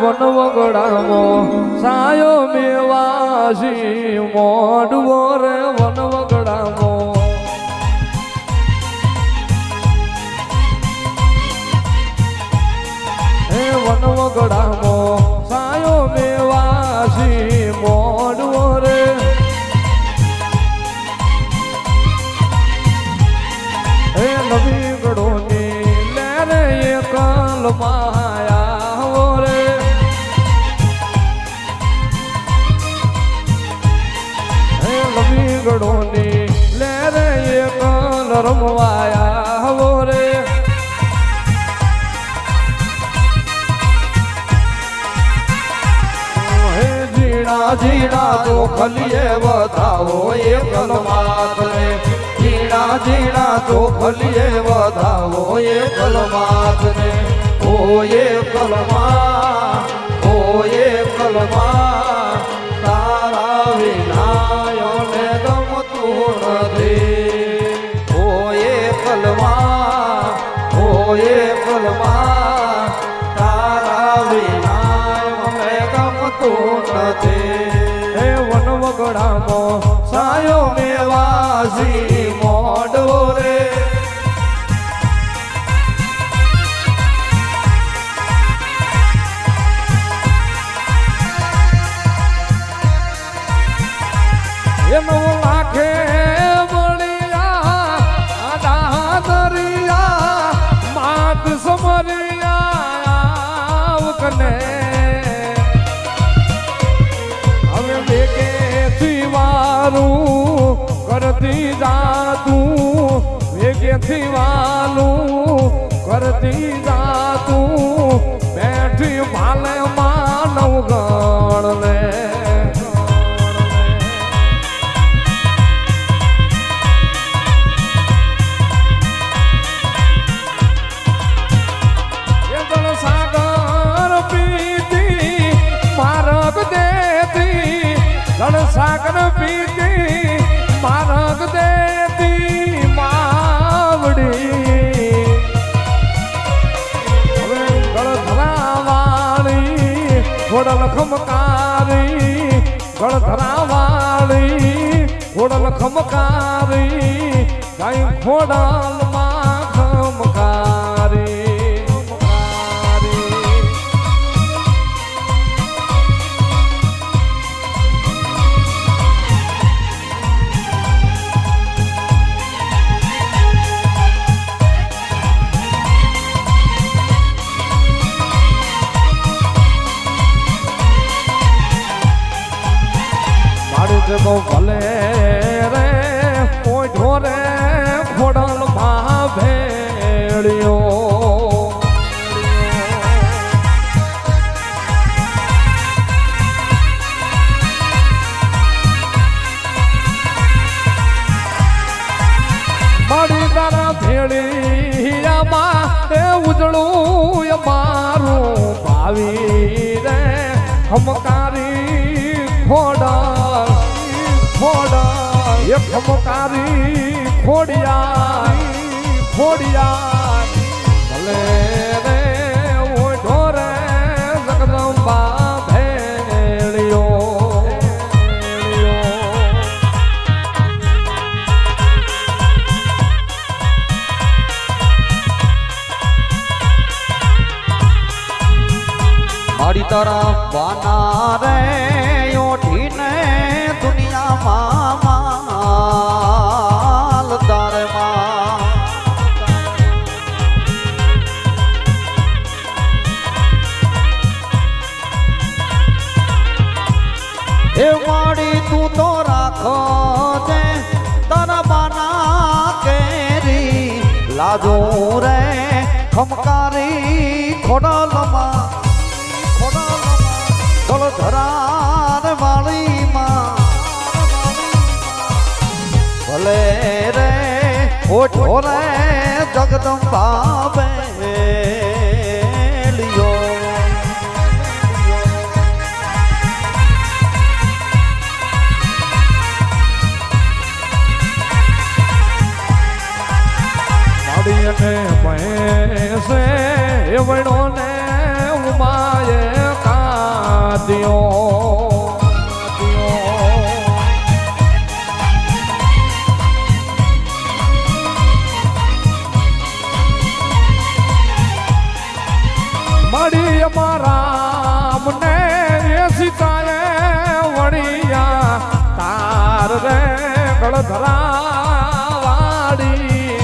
વનવગડામો સાયો મેવાસી મોઢવો રે વનવગડામો હે વનવગડામો સાયો મેવાસી મોઢવો રે હે નવી ગઢોની લેરે એકલ માયા રે હે નવી ગઢોની લેરે એકલ રમવાયા રે હે જીણા જીણા તો ખલીએ વધાવો એકલ માત રે જીણા જીણા તો ખલીએ વધાવો એકલ માત ને ઓ એકલ માં તારા વિનાયોને ગમતું નથી ઓ એકલ માં તારા વિનાયોને ગમતું નથી હે વનવગડામો સાયો મેવાસી મોઢવો રે એનો લાખે બળિયા દાદરિયા માત સમરિયા કને હવે બેકે વાલું કરતી જાતું વેગેથી વાલું કરતી જાતું બેઠી ભાલે માનવ ગણ લે સાગર પીતી મારગ દેતી સાગર પીતી મારગ દેતી માવડી હવે ગળધરાવાળી ખોડલ ખમકારી ગળધરાવાળી ખોડલ ખમકારી ગાય ખોડલ માં ખમકારી જગો ભલે રે પોઢો રે ખોડલ માં ભેળ્યો મારી તારા ભેળિયામાં એ ઉજળું મારું ભાવી રે હમકારી ખોડલ એક ખમકારી ખોડિયા ભલે રે ઓઢો રે જગદંબા ભેળ્યો મારી તારા બાના રે ઓઠીને દુનિયામાં માલ તારમાં એ માડી તું તો રાખો જે તારા બાના કેરી લાજો રે ખમકારી ખોડલમાં ગળધરાર વાળીમાં ભલે રે ઓઠો રે જગદંબા બેલિયો માડીને ભેંસે એવડો ને ઉમાએ એમાં રામ ને સીતાએ વણિયા તાર રે ગળધરા વાડી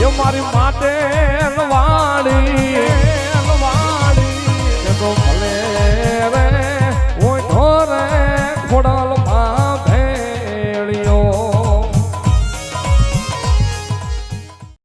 એ મારી માટે વાડી